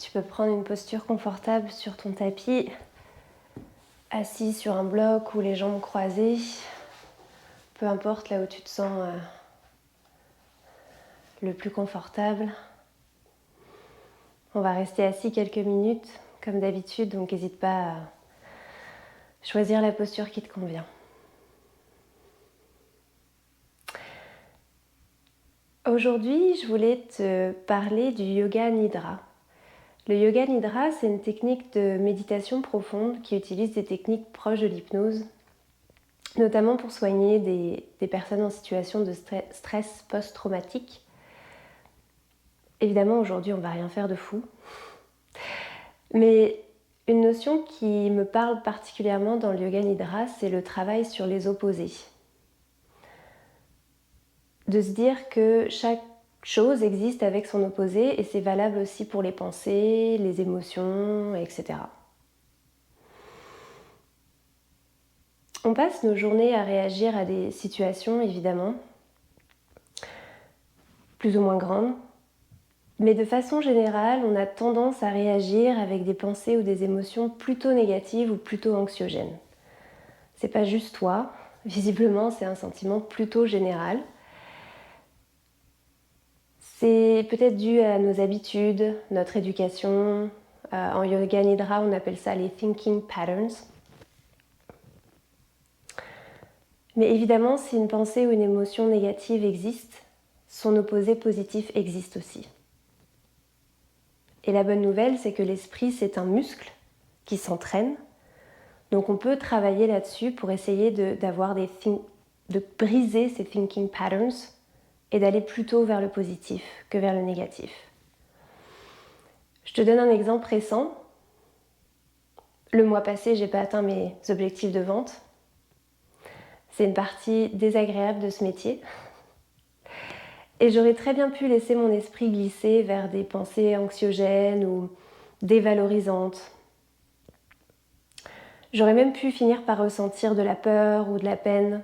Tu peux prendre une posture confortable sur ton tapis, assis sur un bloc ou les jambes croisées, peu importe là où tu te sens le plus confortable. On va rester assis quelques minutes comme d'habitude, donc n'hésite pas à choisir la posture qui te convient. Aujourd'hui, je voulais te parler du Yoga Nidra. Le Yoga Nidra, c'est une technique de méditation profonde qui utilise des techniques proches de l'hypnose, notamment pour soigner des personnes en situation de stress post-traumatique. Évidemment, aujourd'hui, on ne va rien faire de fou. Mais une notion qui me parle particulièrement dans le Yoga Nidra, c'est le travail sur les opposés. De se dire que chaque chose existe avec son opposé et c'est valable aussi pour les pensées, les émotions, etc. On passe nos journées à réagir à des situations, évidemment, plus ou moins grandes, mais de façon générale, on a tendance à réagir avec des pensées ou des émotions plutôt négatives ou plutôt anxiogènes. C'est pas juste toi, visiblement, c'est un sentiment plutôt général. C'est peut-être dû à nos habitudes, notre éducation. En Yoga Nidra, on appelle ça les thinking patterns. Mais évidemment, si une pensée ou une émotion négative existe, son opposé positif existe aussi. Et la bonne nouvelle, c'est que l'esprit, c'est un muscle qui s'entraîne. Donc on peut travailler là-dessus pour essayer de briser ces thinking patterns et d'aller plutôt vers le positif que vers le négatif. Je te donne un exemple récent. Le mois passé, j'ai pas atteint mes objectifs de vente. C'est une partie désagréable de ce métier. Et j'aurais très bien pu laisser mon esprit glisser vers des pensées anxiogènes ou dévalorisantes. J'aurais même pu finir par ressentir de la peur ou de la peine.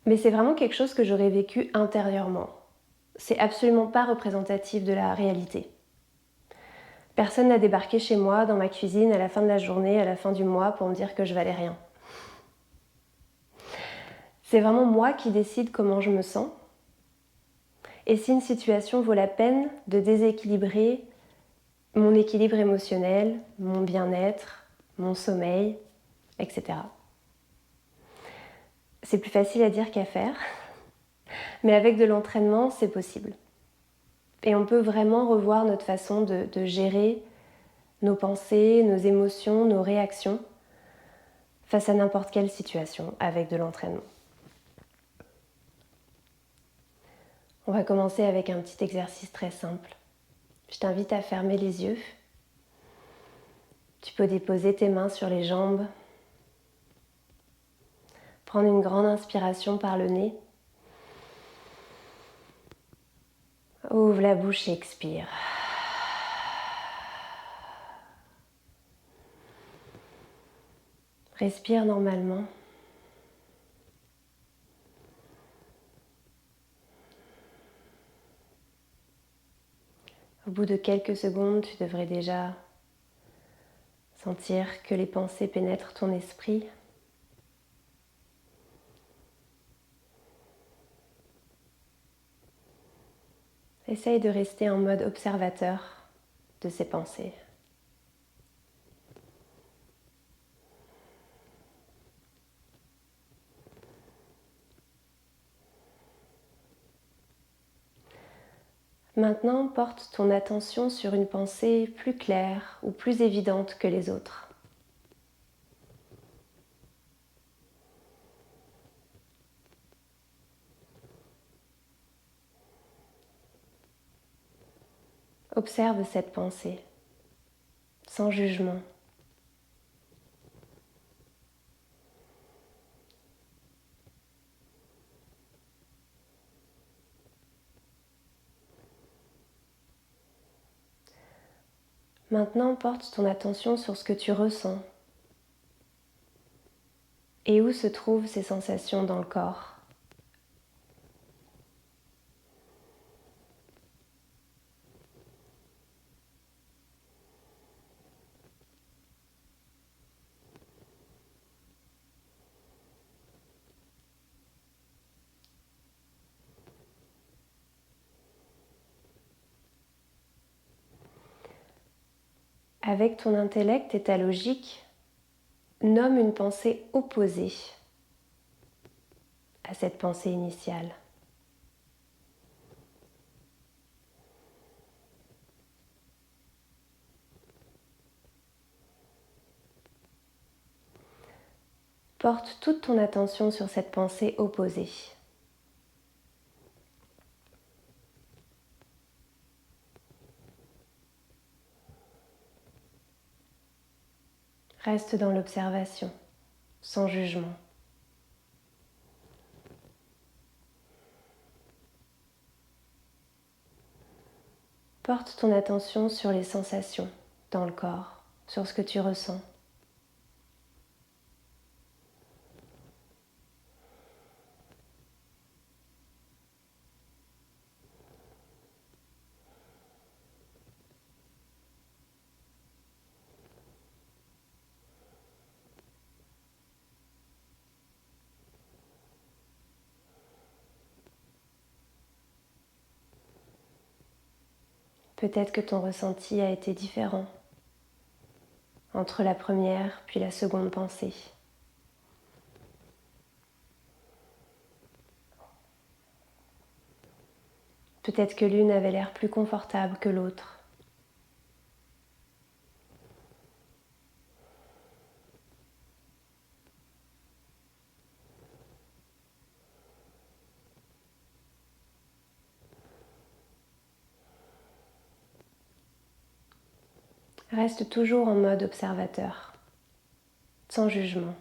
Mais c'est vraiment quelque chose que j'aurais vécu intérieurement. C'est absolument pas représentatif de la réalité. Personne n'a débarqué chez moi, dans ma cuisine, à la fin de la journée, à la fin du mois, pour me dire que je valais rien. C'est vraiment moi qui décide comment je me sens. Et si une situation vaut la peine de déséquilibrer mon équilibre émotionnel, mon bien-être, mon sommeil, etc. C'est plus facile à dire qu'à faire, mais avec de l'entraînement, c'est possible. Et on peut vraiment revoir notre façon de gérer nos pensées, nos émotions, nos réactions face à n'importe quelle situation avec de l'entraînement. On va commencer avec un petit exercice très simple. Je t'invite à fermer les yeux. Tu peux déposer tes mains sur les jambes. Prendre une grande inspiration par le nez. Ouvre la bouche et expire. Respire normalement. Au bout de quelques secondes, tu devrais déjà sentir que les pensées pénètrent ton esprit. Essaye de rester en mode observateur de ces pensées. Maintenant, porte ton attention sur une pensée plus claire ou plus évidente que les autres. Observe cette pensée, sans jugement. Maintenant, porte ton attention sur ce que tu ressens et où se trouvent ces sensations dans le corps. avec ton intellect et ta logique, nomme une pensée opposée à cette pensée initiale. Porte toute ton attention sur cette pensée opposée. Reste dans l'observation, sans jugement. Porte ton attention sur les sensations dans le corps, sur ce que tu ressens. Peut-être que ton ressenti a été différent entre la première puis la seconde pensée. Peut-être que l'une avait l'air plus confortable que l'autre. Reste toujours en mode observateur, sans jugement.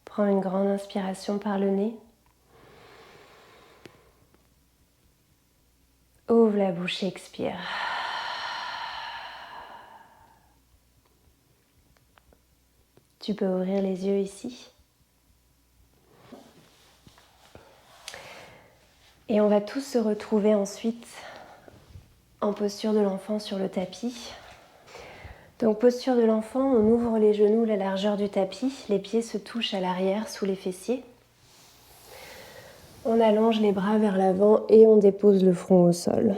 Prends une grande inspiration par le nez. Ouvre la bouche et expire. Tu peux ouvrir les yeux ici. Et on va tous se retrouver ensuite en posture de l'enfant sur le tapis. Donc posture de l'enfant, on ouvre les genoux la largeur du tapis, les pieds se touchent à l'arrière sous les fessiers. On allonge les bras vers l'avant et on dépose le front au sol.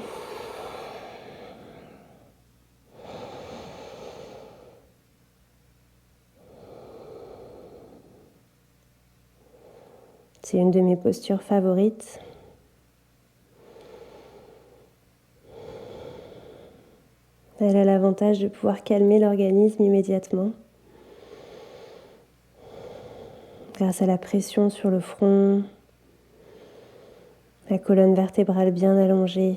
C'est une de mes postures favorites. Elle a l'avantage de pouvoir calmer l'organisme immédiatement. Grâce à la pression sur le front, la colonne vertébrale bien allongée.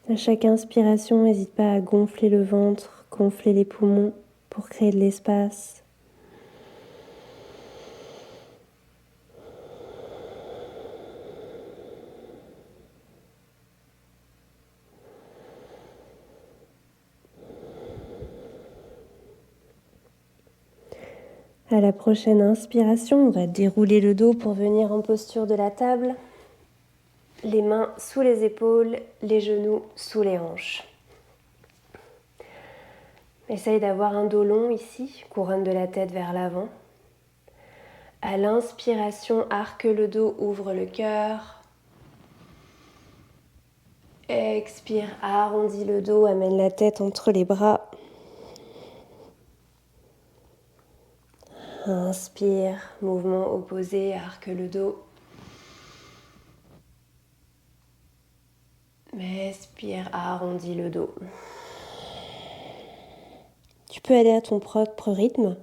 À chaque inspiration, n'hésite pas à gonfler le ventre, gonfler les poumons pour créer de l'espace. À la prochaine inspiration, on va dérouler le dos pour venir en posture de la table. Les mains sous les épaules, les genoux sous les hanches. Essaye d'avoir un dos long ici, couronne de la tête vers l'avant. À l'inspiration, arque le dos, ouvre le cœur. Expire, arrondis le dos, amène la tête entre les bras. Inspire, mouvement opposé, arque le dos. Expire, arrondis le dos. Tu peux aller à ton propre rythme.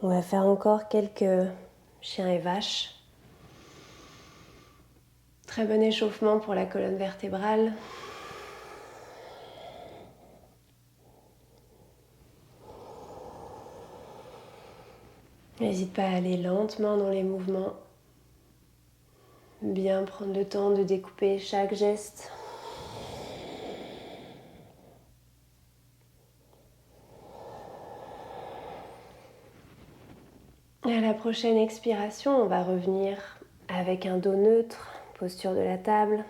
On va faire encore quelques chiens et vaches. Très bon échauffement pour la colonne vertébrale. N'hésite pas à aller lentement dans les mouvements. Bien prendre le temps de découper chaque geste. Et à la prochaine expiration, on va revenir avec un dos neutre, posture de la table.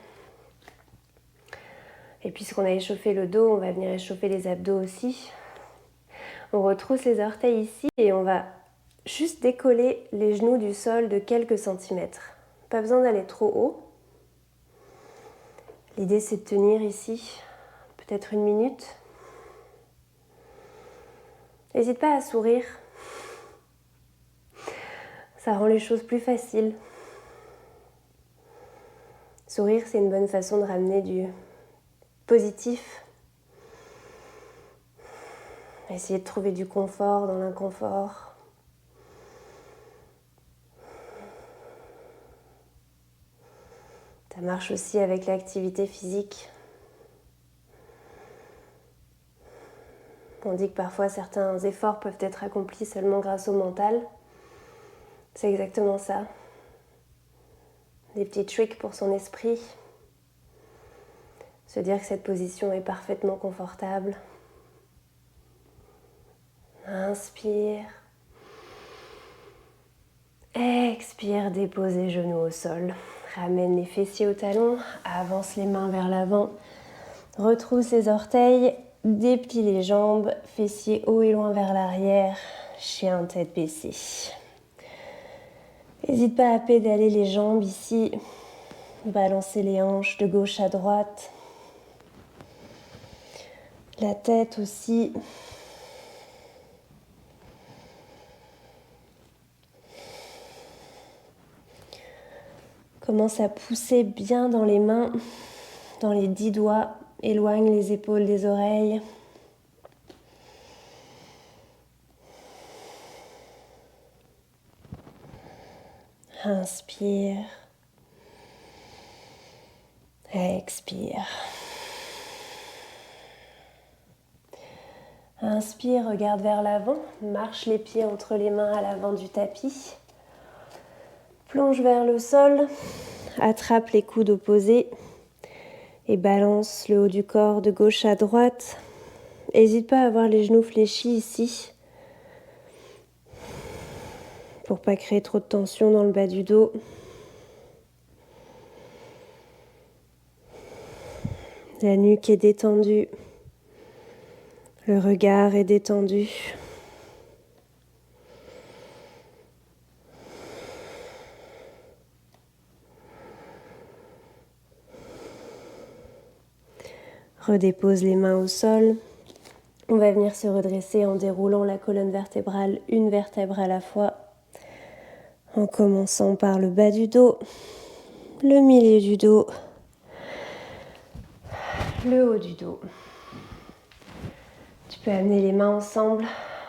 Et puisqu'on a échauffé le dos, on va venir échauffer les abdos aussi. On retrousse les orteils ici et on va juste décoller les genoux du sol de quelques centimètres. Pas besoin d'aller trop haut. L'idée, c'est de tenir ici peut-être 1 minute. N'hésite pas à sourire. Ça rend les choses plus faciles. Sourire, c'est une bonne façon de ramener du positif. Essayer de trouver du confort dans l'inconfort. Ça marche aussi avec l'activité physique. On dit que parfois certains efforts peuvent être accomplis seulement grâce au mental. C'est exactement ça. Des petits tricks pour son esprit. Se dire que cette position est parfaitement confortable. Inspire. Expire, dépose les genoux au sol. Ramène les fessiers au talon, avance les mains vers l'avant. Retrousse les orteils, déplie les jambes, fessiers haut et loin vers l'arrière, chien tête baissée. N'hésite pas à pédaler les jambes ici, balancer les hanches de gauche à droite. La tête aussi. Commence à pousser bien dans les mains, dans les 10 doigts. Éloigne les épaules des oreilles. Inspire. Expire. Inspire, regarde vers l'avant. Marche les pieds entre les mains à l'avant du tapis. Plonge vers le sol. Attrape les coudes opposés. Et balance le haut du corps de gauche à droite. N'hésite pas à avoir les genoux fléchis ici. Pour pas créer trop de tension dans le bas du dos. La nuque est détendue. Le regard est détendu. Redépose les mains au sol. On va venir se redresser en déroulant la colonne vertébrale, une vertèbre à la fois. En commençant par le bas du dos, le milieu du dos, le haut du dos. Tu peux amener les mains ensemble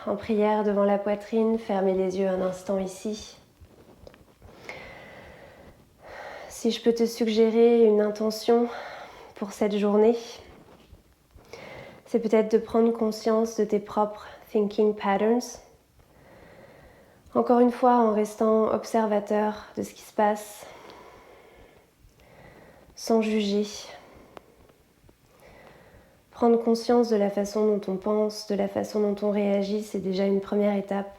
en prière devant la poitrine, fermer les yeux un instant ici. Si je peux te suggérer une intention pour cette journée, c'est peut-être de prendre conscience de tes propres thinking patterns. Encore une fois, en restant observateur de ce qui se passe, sans juger. Prendre conscience de la façon dont on pense, de la façon dont on réagit, c'est déjà une première étape.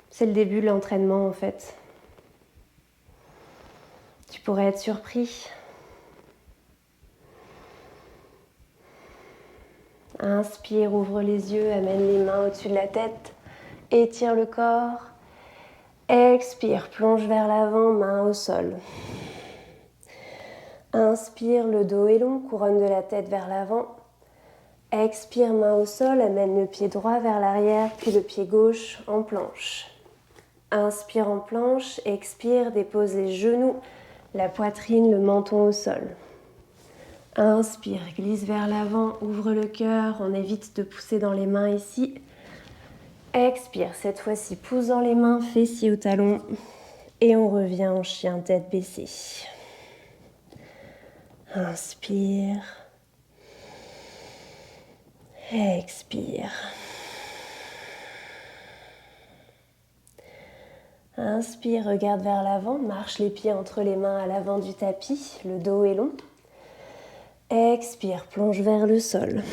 C'est le début de l'entraînement en fait. Tu pourrais être surpris. Inspire, ouvre les yeux, amène les mains au-dessus de la tête, étire le corps. Expire, plonge vers l'avant, main au sol. Inspire, le dos est long, couronne de la tête vers l'avant. Expire, main au sol, amène le pied droit vers l'arrière, puis le pied gauche en planche. Inspire en planche, expire, dépose les genoux, la poitrine, le menton au sol. Inspire, glisse vers l'avant, ouvre le cœur, on évite de pousser dans les mains ici. Expire, cette fois-ci pousse dans les mains, fessiers au talon. Et on revient en chien tête baissée. Inspire. Expire. Inspire, regarde vers l'avant, marche les pieds entre les mains à l'avant du tapis, le dos est long. Expire, plonge vers le sol.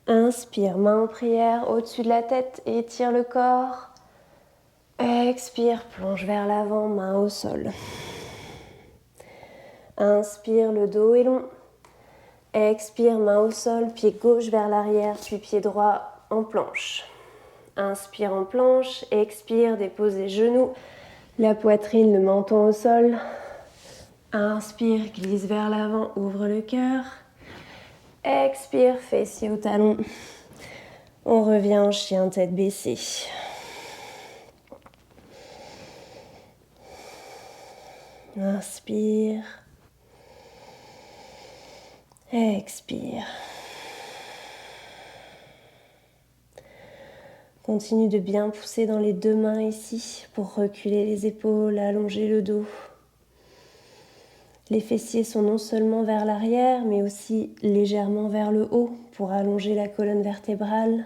Inspire, main en prière au-dessus de la tête, étire le corps. Expire, plonge vers l'avant, main au sol. Inspire, le dos est long. Expire, main au sol, pied gauche vers l'arrière, puis pied droit en planche. Inspire en planche, expire, dépose les genoux, la poitrine, le menton au sol. Inspire, glisse vers l'avant, ouvre le cœur. Expire, fessier au talon. On revient en chien tête baissée. Inspire. Expire. Continue de bien pousser dans les deux mains ici pour reculer les épaules, allonger le dos. Les fessiers sont non seulement vers l'arrière, mais aussi légèrement vers le haut pour allonger la colonne vertébrale.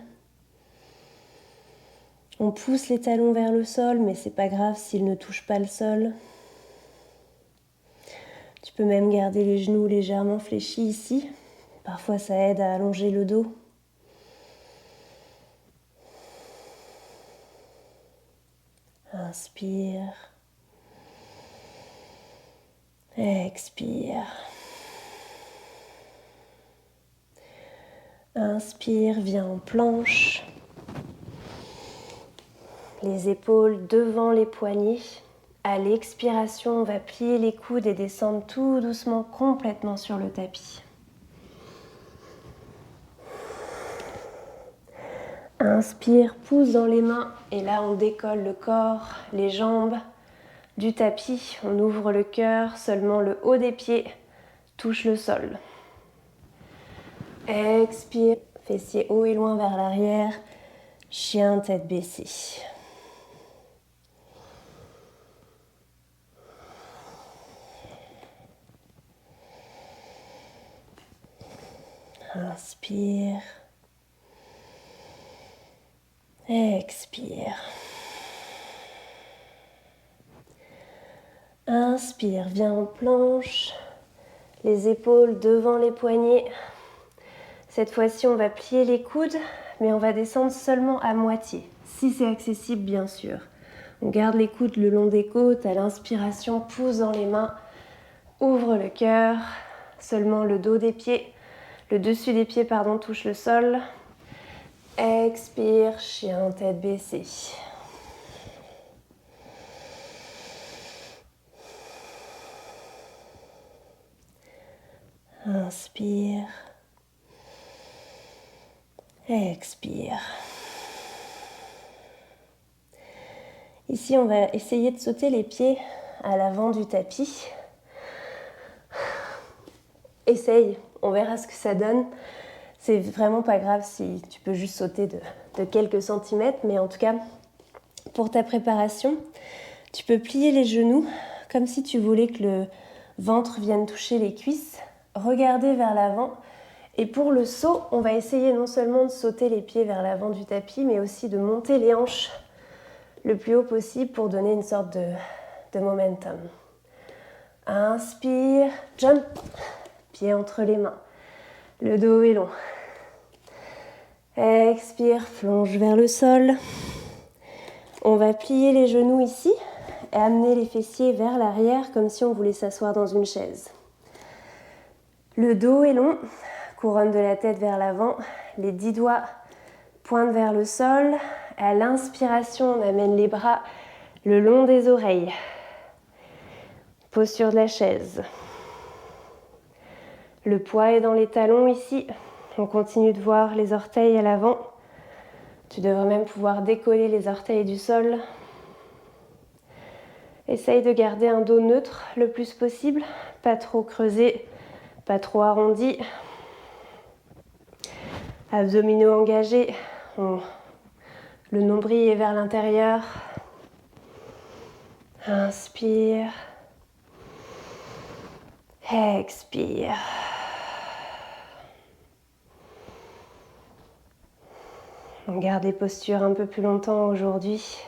On pousse les talons vers le sol, mais c'est pas grave s'ils ne touchent pas le sol. Tu peux même garder les genoux légèrement fléchis ici. Parfois, ça aide à allonger le dos. Inspire. Expire. Inspire, viens en planche. Les épaules devant les poignets. À l'expiration, on va plier les coudes et descendre tout doucement complètement sur le tapis. Inspire, pousse dans les mains et là on décolle le corps, les jambes du tapis. On ouvre le cœur, seulement le haut des pieds touche le sol. Expire, fessiers haut et loin vers l'arrière, chien tête baissée. Inspire. Expire. Inspire, viens en planche, les épaules devant les poignets. Cette fois-ci, on va plier les coudes, mais on va descendre seulement à moitié, si c'est accessible bien sûr. On garde les coudes le long des côtes, à l'inspiration, pousse dans les mains, ouvre le cœur, seulement le dos des pieds, le dessus des pieds, touche le sol. Expire, chien tête baissée. Inspire. Expire. Ici, on va essayer de sauter les pieds à l'avant du tapis. Essaye, on verra ce que ça donne. C'est vraiment pas grave si tu peux juste sauter de quelques centimètres, mais en tout cas, pour ta préparation, tu peux plier les genoux comme si tu voulais que le ventre vienne toucher les cuisses, regarder vers l'avant. Et pour le saut, on va essayer non seulement de sauter les pieds vers l'avant du tapis, mais aussi de monter les hanches le plus haut possible pour donner une sorte de momentum. Inspire, jump, pied entre les mains, le dos est long. Expire, plonge vers le sol. On va plier les genoux ici et amener les fessiers vers l'arrière comme si on voulait s'asseoir dans une chaise. Le dos est long, couronne de la tête vers l'avant, les 10 doigts pointent vers le sol. À l'inspiration, on amène les bras le long des oreilles. Posture de la chaise. Le poids est dans les talons ici. On continue de voir les orteils à l'avant. Tu devrais même pouvoir décoller les orteils du sol. Essaye de garder un dos neutre le plus possible, pas trop creusé, pas trop arrondi. Abdominaux engagés, le nombril est vers l'intérieur. Inspire. Expire. On garde les postures un peu plus longtemps aujourd'hui.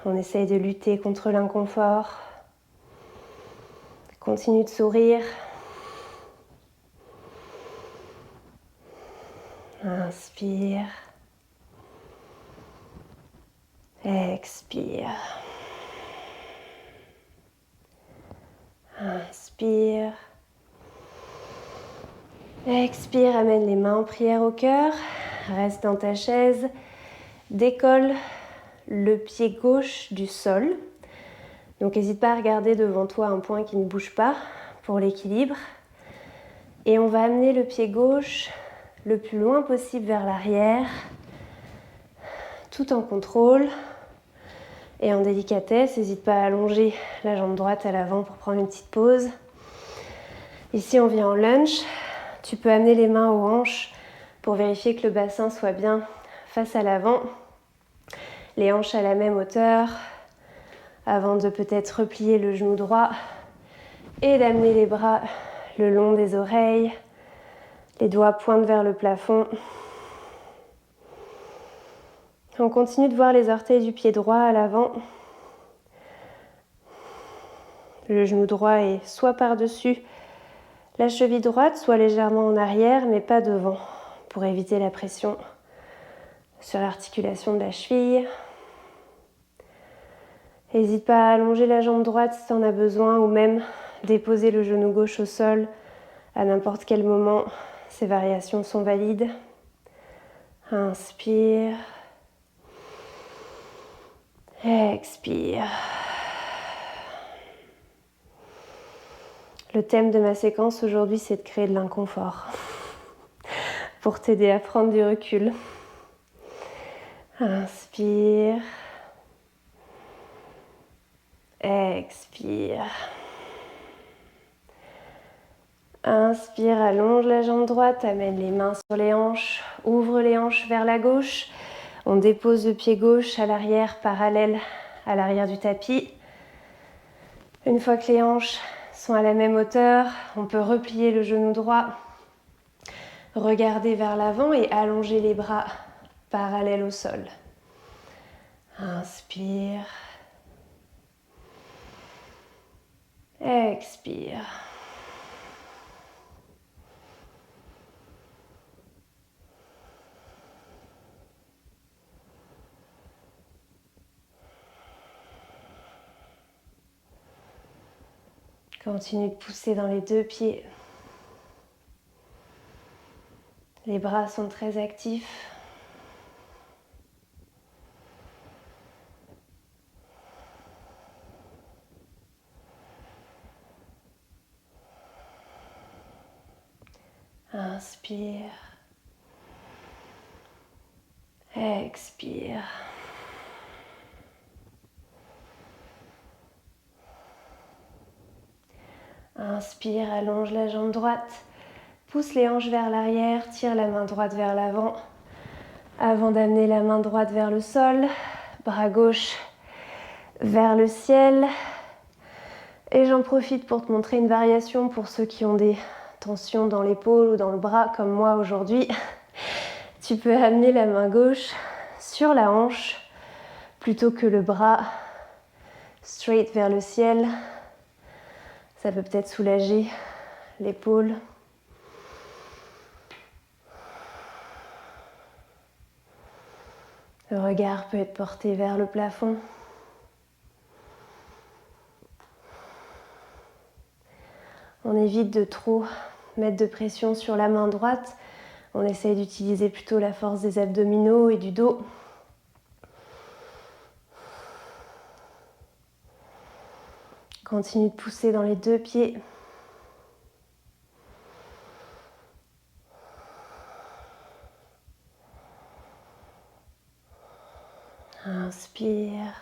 On essaye de lutter contre l'inconfort. Continue de sourire. Inspire. Expire. Inspire. Expire, amène les mains en prière au cœur. reste dans ta chaise, décolle le pied gauche du sol. Donc n'hésite pas à regarder devant toi un point qui ne bouge pas pour l'équilibre. Et on va amener le pied gauche le plus loin possible vers l'arrière, tout en contrôle et en délicatesse. N'hésite pas à allonger la jambe droite à l'avant pour prendre une petite pause. Ici, on vient en lunge. Tu peux amener les mains aux hanches pour vérifier que le bassin soit bien face à l'avant. Les hanches à la même hauteur, avant de peut-être replier le genou droit et d'amener les bras le long des oreilles. Les doigts pointent vers le plafond. On continue de voir les orteils du pied droit à l'avant. Le genou droit est soit par-dessus la cheville droite, soit légèrement en arrière, mais pas devant, pour éviter la pression sur l'articulation de la cheville. N'hésite pas à allonger la jambe droite si tu en as besoin, ou même déposer le genou gauche au sol à n'importe quel moment. Ces variations sont valides. Inspire. Expire. Le thème de ma séquence aujourd'hui, c'est de créer de l'inconfort pour t'aider à prendre du recul. Inspire. Expire. Inspire, allonge la jambe droite, amène les mains sur les hanches, ouvre les hanches vers la gauche. On dépose le pied gauche à l'arrière, parallèle à l'arrière du tapis. Une fois que les hanches sont à la même hauteur, on peut replier le genou droit, regarder vers l'avant et allonger les bras parallèles au sol. Inspire. Expire. Continue de pousser dans les deux pieds. Les bras sont très actifs. Inspire. Expire. Inspire, allonge la jambe droite, pousse les hanches vers l'arrière, tire la main droite vers l'avant. Avant d'amener la main droite vers le sol, bras gauche vers le ciel. Et j'en profite pour te montrer une variation pour ceux qui ont des tensions dans l'épaule ou dans le bras comme moi aujourd'hui. Tu peux amener la main gauche sur la hanche plutôt que le bras straight vers le ciel. Ça peut peut-être soulager l'épaule. Le regard peut être porté vers le plafond. On évite de trop mettre de pression sur la main droite. On essaye d'utiliser plutôt la force des abdominaux et du dos. Continue de pousser dans les deux pieds. Inspire.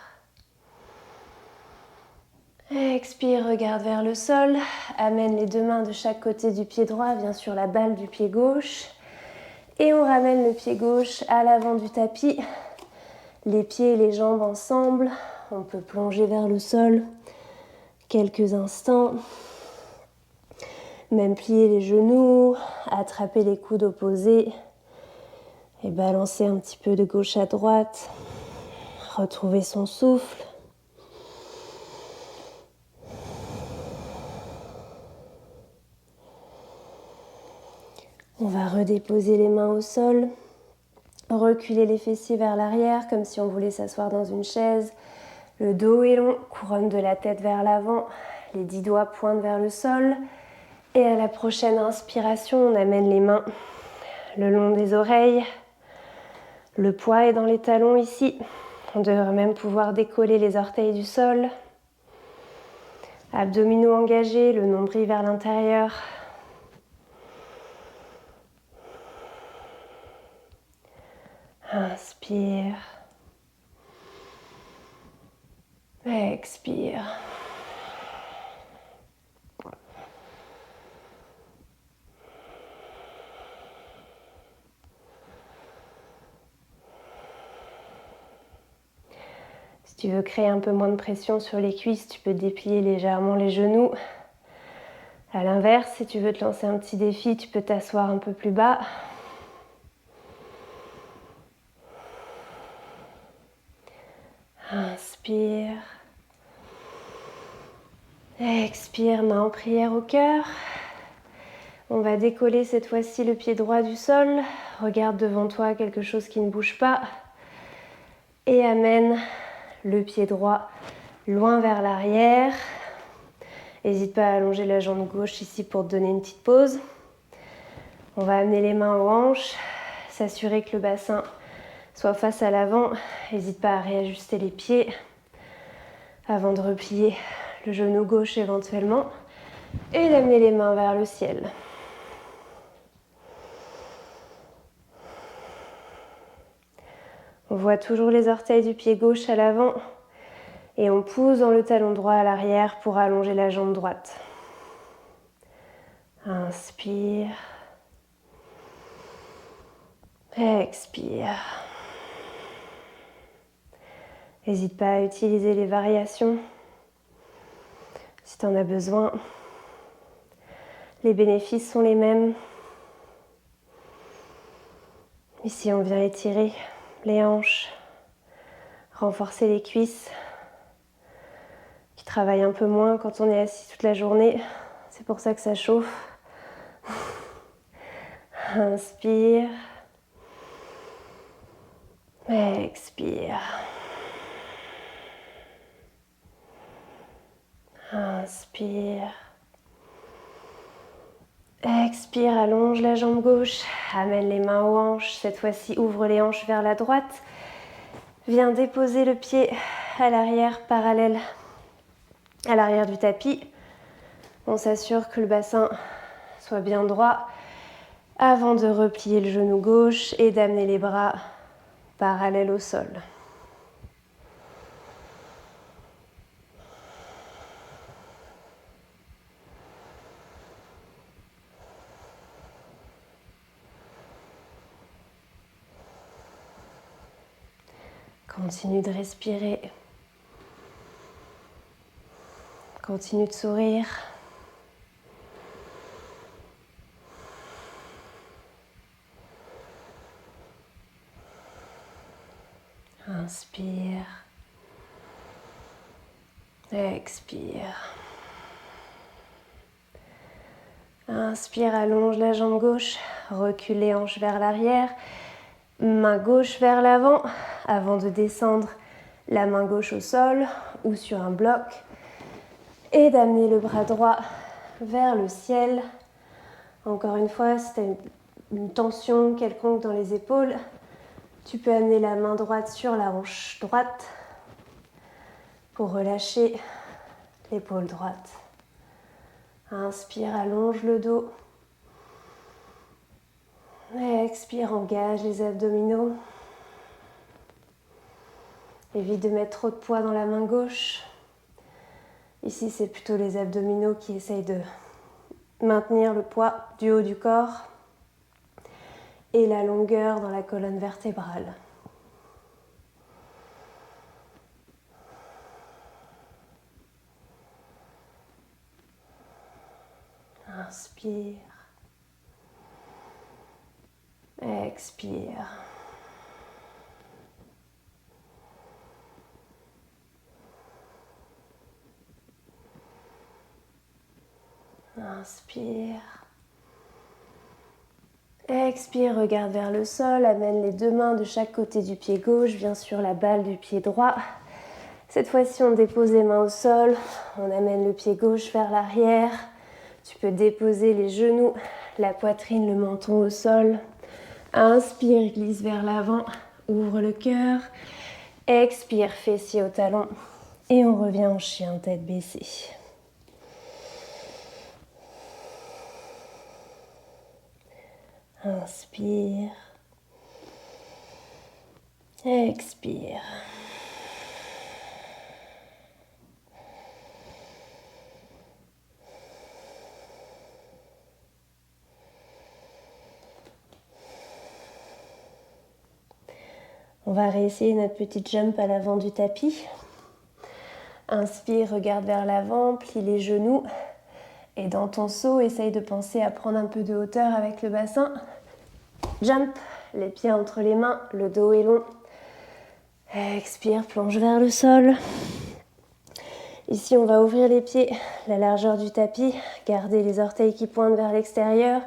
Expire, regarde vers le sol. Amène les deux mains de chaque côté du pied droit, viens sur la balle du pied gauche. Et on ramène le pied gauche à l'avant du tapis. Les pieds et les jambes ensemble. On peut plonger vers le sol quelques instants. Même plier les genoux, attraper les coudes opposés et balancer un petit peu de gauche à droite. Retrouver son souffle. On va redéposer les mains au sol, reculer les fessiers vers l'arrière comme si on voulait s'asseoir dans une chaise. Le dos est long, couronne de la tête vers l'avant, les 10 doigts pointent vers le sol. Et à la prochaine inspiration, on amène les mains le long des oreilles. Le poids est dans les talons ici. On devrait même pouvoir décoller les orteils du sol. Abdominaux engagés, le nombril vers l'intérieur. Inspire. Expire. Si tu veux créer un peu moins de pression sur les cuisses, tu peux déplier légèrement les genoux. À l'inverse, si tu veux te lancer un petit défi, tu peux t'asseoir un peu plus bas. Inspire. Expire, main en prière au cœur. On va décoller cette fois-ci le pied droit du sol. Regarde devant toi quelque chose qui ne bouge pas. Et amène le pied droit loin vers l'arrière. N'hésite pas à allonger la jambe gauche ici pour te donner une petite pause. On va amener les mains aux hanches, s'assurer que le bassin soit face à l'avant. N'hésite pas à réajuster les pieds avant de replier le genou gauche éventuellement et d'amener les mains vers le ciel. On voit toujours les orteils du pied gauche à l'avant et on pousse dans le talon droit à l'arrière pour allonger la jambe droite. Inspire. Expire. N'hésite pas à utiliser les variations si tu en as besoin. Les bénéfices sont les mêmes. Ici, on vient étirer les hanches, renforcer les cuisses qui travaillent un peu moins quand on est assis toute la journée. C'est pour ça que ça chauffe. Inspire. Expire. Inspire. Expire, allonge la jambe gauche, amène les mains aux hanches. Cette fois-ci, ouvre les hanches vers la droite. Viens déposer le pied à l'arrière, parallèle à l'arrière du tapis. On s'assure que le bassin soit bien droit avant de replier le genou gauche et d'amener les bras parallèles au sol. Continue de respirer. Continue de sourire. Inspire. Expire. Inspire, allonge la jambe gauche, recule les hanches vers l'arrière, main gauche vers l'avant, avant de descendre la main gauche au sol ou sur un bloc et d'amener le bras droit vers le ciel. Encore une fois, si tu as une tension quelconque dans les épaules, tu peux amener la main droite sur la hanche droite pour relâcher l'épaule droite. Inspire, allonge le dos. Expire, engage les abdominaux. Évite de mettre trop de poids dans la main gauche. Ici, c'est plutôt les abdominaux qui essayent de maintenir le poids du haut du corps et la longueur dans la colonne vertébrale. Inspire. Expire. Inspire. Expire, regarde vers le sol, amène les deux mains de chaque côté du pied gauche, bien sûr la balle du pied droit. Cette fois-ci, on dépose les mains au sol, on amène le pied gauche vers l'arrière. Tu peux déposer les genoux, la poitrine, le menton au sol. Inspire, glisse vers l'avant, Ouvre le cœur. Expire, fessier au talon. Et on revient en chien, tête baissée. Inspire. Expire. On va réessayer notre petite jump à l'avant du tapis. Inspire, regarde vers l'avant, plie les genoux. Et dans ton saut, essaye de penser à prendre un peu de hauteur avec le bassin. Jump, les pieds entre les mains, le dos est long. Expire, plonge vers le sol. Ici, on va ouvrir les pieds, la largeur du tapis, garder les orteils qui pointent vers l'extérieur,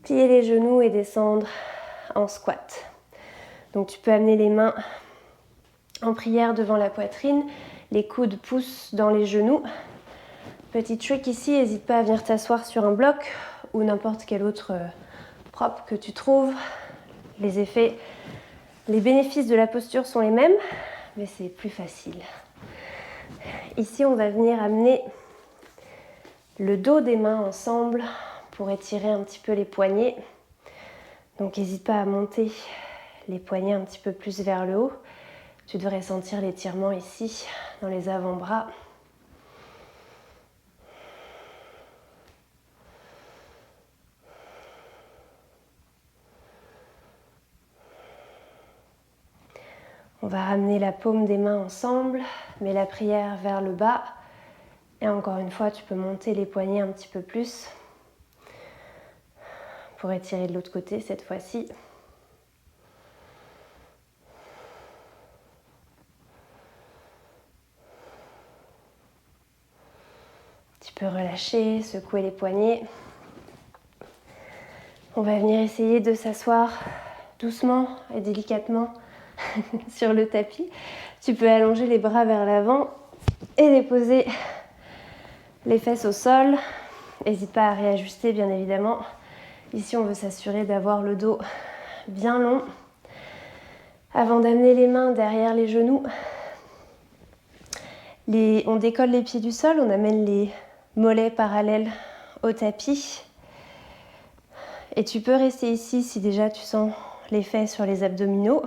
plier les genoux et descendre en squat. Donc tu peux amener les mains en prière devant la poitrine, les coudes poussent dans les genoux. Petit trick ici, n'hésite pas à venir t'asseoir sur un bloc ou n'importe quel autre prop que tu trouves. Les effets, les bénéfices de la posture sont les mêmes, mais c'est plus facile. Ici, on va venir amener le dos des mains ensemble pour étirer un petit peu les poignets. Donc n'hésite pas à monter les poignets un petit peu plus vers le haut. Tu devrais sentir l'étirement ici dans les avant-bras. On va ramener la paume des mains ensemble, mets la prière vers le bas. Et encore une fois, tu peux monter les poignets un petit peu plus pour étirer de l'autre côté cette fois-ci. Tu peux relâcher, secouer les poignets. On va venir essayer de s'asseoir doucement et délicatement sur le tapis. Tu peux allonger les bras vers l'avant et déposer les fesses au sol. N'hésite pas à réajuster bien évidemment. Ici on veut s'assurer d'avoir le dos bien long. Avant d'amener les mains derrière les genoux, on décolle les pieds du sol, on amène les mollets parallèles au tapis. Et tu peux rester ici si déjà tu sens l'effet sur les abdominaux.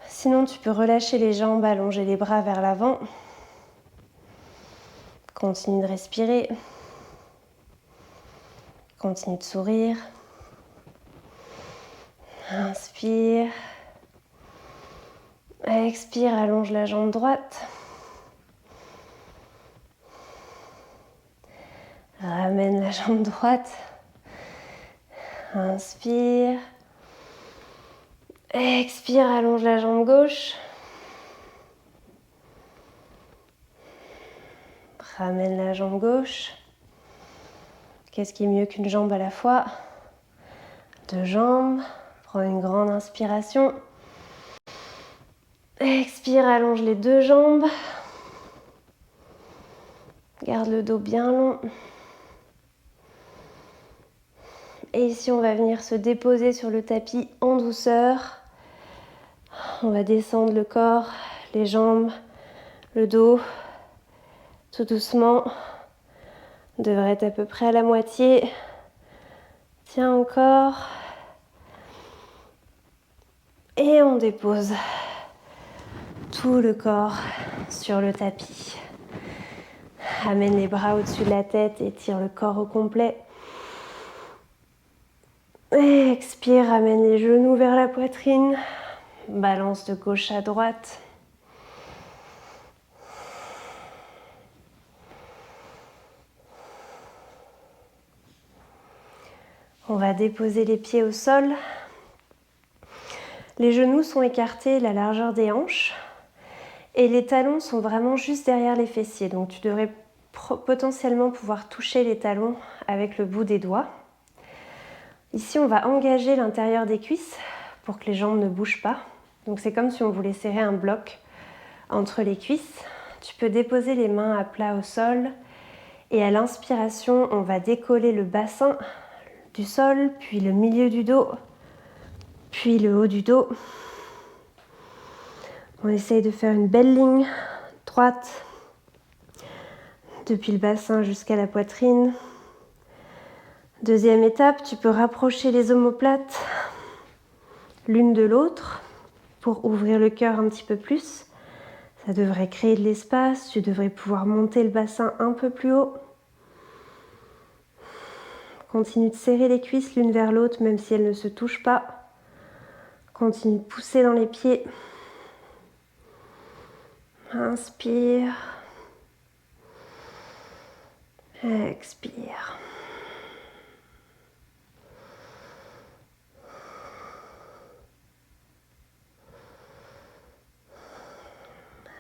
Sinon, tu peux relâcher les jambes, allonger les bras vers l'avant. Continue de respirer. Continue de sourire. Inspire. Expire, allonge la jambe droite. Ramène la jambe droite. Inspire. Expire, allonge la jambe gauche. Ramène la jambe gauche. Qu'est-ce qui est mieux qu'une jambe à la fois? Deux jambes. Prends une grande inspiration. Expire, allonge les deux jambes. Garde le dos bien long. Et ici, on va venir se déposer sur le tapis en douceur. On va descendre le corps, les jambes, le dos, tout doucement. On devrait être à peu près à la moitié. Tiens encore. Et on dépose tout le corps sur le tapis. Amène les bras au-dessus de la tête et tire le corps au complet. Et expire, amène les genoux vers la poitrine. Balance de gauche à droite. On va déposer les pieds au sol. Les genoux sont écartés, la largeur des hanches. Et les talons sont vraiment juste derrière les fessiers. Donc tu devrais potentiellement pouvoir toucher les talons avec le bout des doigts. Ici, on va engager l'intérieur des cuisses pour que les jambes ne bougent pas. Donc c'est comme si on voulait serrer un bloc entre les cuisses. Tu peux déposer les mains à plat au sol. Et à l'inspiration, on va décoller le bassin du sol, puis le milieu du dos, puis le haut du dos. On essaye de faire une belle ligne droite depuis le bassin jusqu'à la poitrine. Deuxième étape, tu peux rapprocher les omoplates l'une de l'autre pour ouvrir le cœur un petit peu plus. Ça devrait créer de l'espace, tu devrais pouvoir monter le bassin un peu plus haut. Continue de serrer les cuisses l'une vers l'autre même si elles ne se touchent pas. Continue de pousser dans les pieds. Inspire. Expire.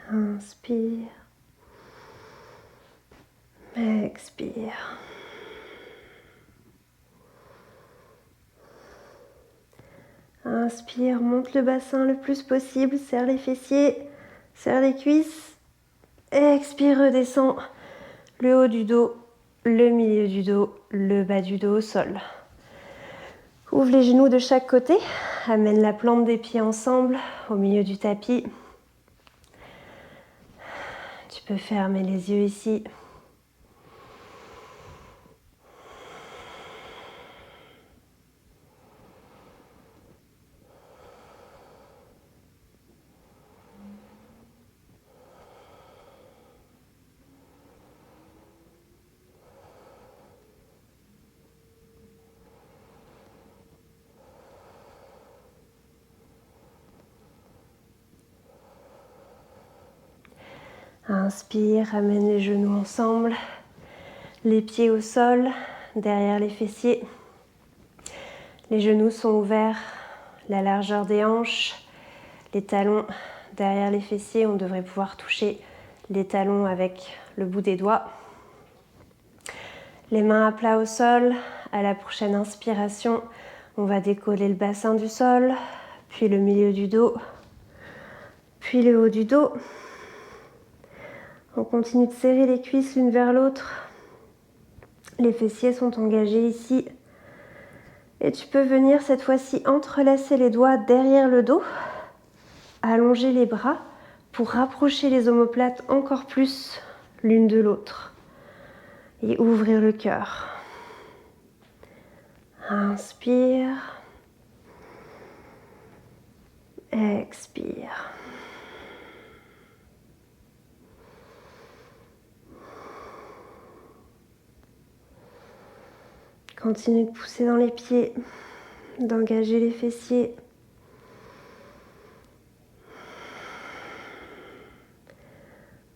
Inspire. Expire. Inspire, monte le bassin le plus possible, serre les fessiers, serre les cuisses. Expire, redescends le haut du dos, le milieu du dos, le bas du dos au sol. Ouvre les genoux de chaque côté, amène la plante des pieds ensemble au milieu du tapis. Tu peux fermer les yeux ici. Inspire, ramène les genoux ensemble, les pieds au sol, derrière les fessiers. Les genoux sont ouverts, la largeur des hanches, les talons derrière les fessiers. On devrait pouvoir toucher les talons avec le bout des doigts. Les mains à plat au sol. À la prochaine inspiration, on va décoller le bassin du sol, puis le milieu du dos, puis le haut du dos. On continue de serrer les cuisses l'une vers l'autre. Les fessiers sont engagés ici. Et tu peux venir cette fois-ci entrelacer les doigts derrière le dos, allonger les bras pour rapprocher les omoplates encore plus l'une de l'autre et ouvrir le cœur. Inspire. Expire. Continue de pousser dans les pieds, d'engager les fessiers.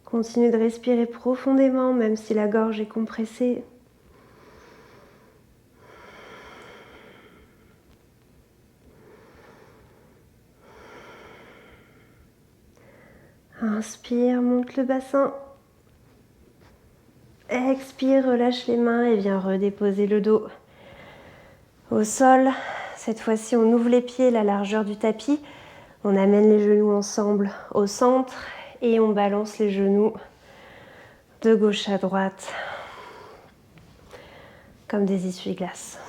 Continue de respirer profondément, même si la gorge est compressée. Inspire, monte le bassin. Expire, relâche les mains et viens redéposer le dos au sol. Cette fois-ci, on ouvre les pieds, la largeur du tapis. On amène les genoux ensemble au centre et on balance les genoux de gauche à droite comme des essuie-glaces.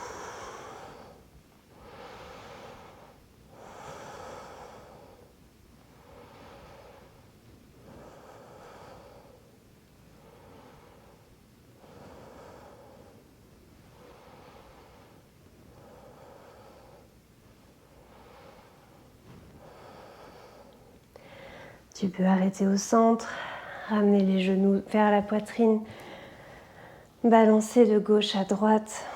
Tu peux arrêter au centre, ramener les genoux vers la poitrine, balancer de gauche à droite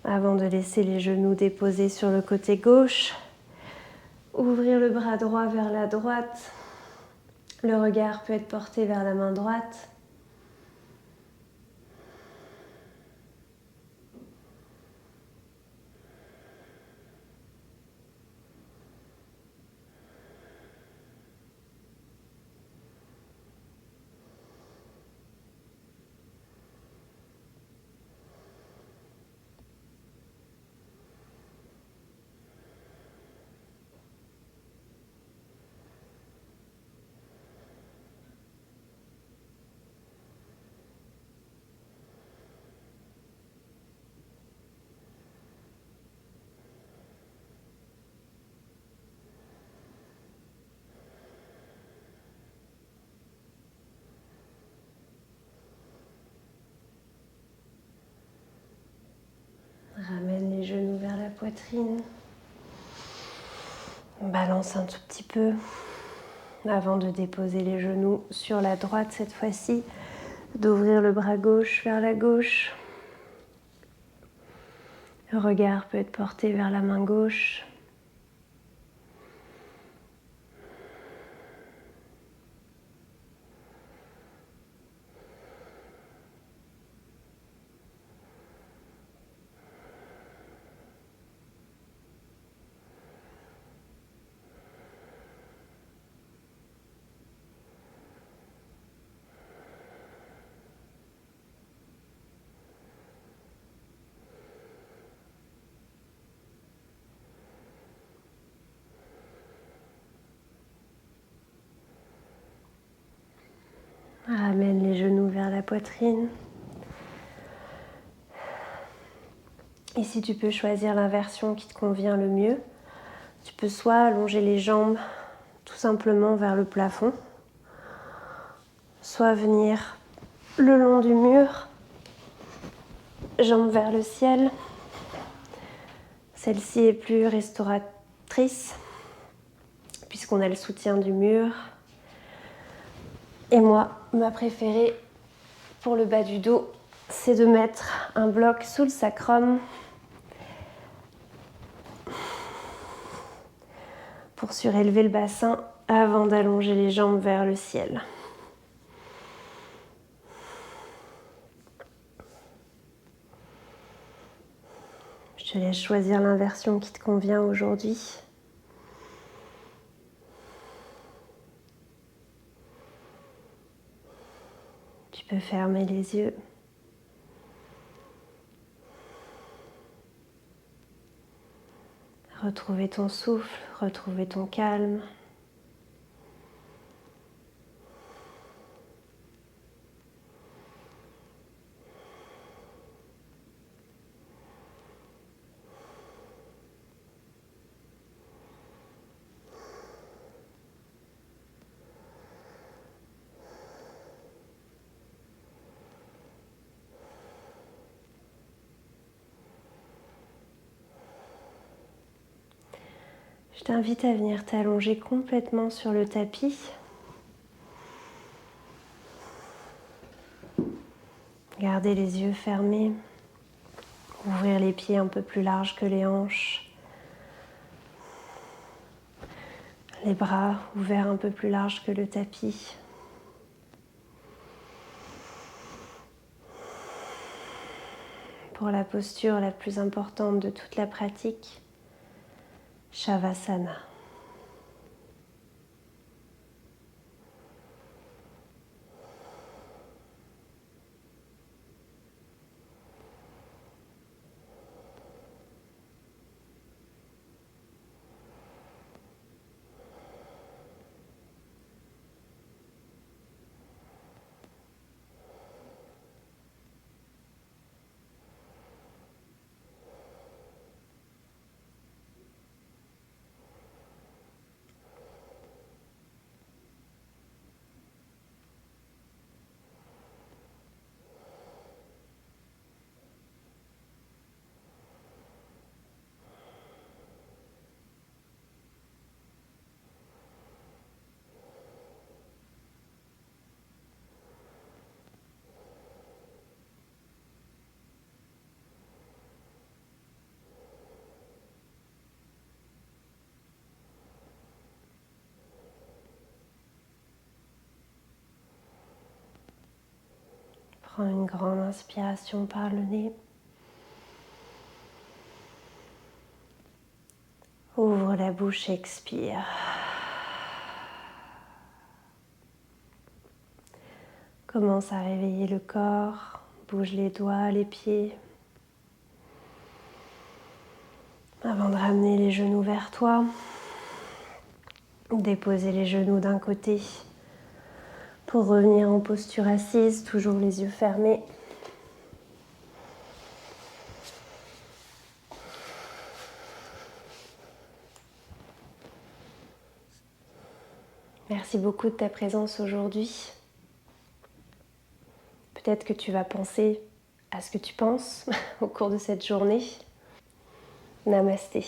avant de laisser les genoux déposés sur le côté gauche. Ouvrir le bras droit vers la droite. Le regard peut être porté vers la main droite. les genoux vers la poitrine. On balance un tout petit peu avant de déposer les genoux sur la droite cette fois-ci, d'ouvrir le bras gauche vers la gauche. Le regard peut être porté vers la main gauche. Ramène les genoux vers la poitrine. Ici, tu peux choisir l'inversion qui te convient le mieux. Tu peux soit allonger les jambes tout simplement vers le plafond, soit venir le long du mur, jambes vers le ciel. Celle-ci est plus restauratrice puisqu'on a le soutien du mur. Et moi, ma préférée pour le bas du dos, c'est de mettre un bloc sous le sacrum pour surélever le bassin avant d'allonger les jambes vers le ciel. Je te laisse choisir l'inversion qui te convient aujourd'hui. Tu peux fermer les yeux. Retrouver ton souffle, retrouver ton calme. Je t'invite à venir t'allonger complètement sur le tapis. Garder les yeux fermés. Ouvrir les pieds un peu plus larges que les hanches. Les bras ouverts un peu plus larges que le tapis. Pour la posture la plus importante de toute la pratique, Shavasana. Prends une grande inspiration par le nez. Ouvre la bouche, expire. Commence à réveiller le corps. Bouge les doigts, les pieds. Avant de ramener les genoux vers toi, déposer les genoux d'un côté pour revenir en posture assise, toujours les yeux fermés. Merci beaucoup de ta présence aujourd'hui. Peut-être que tu vas penser à ce que tu penses au cours de cette journée. Namasté.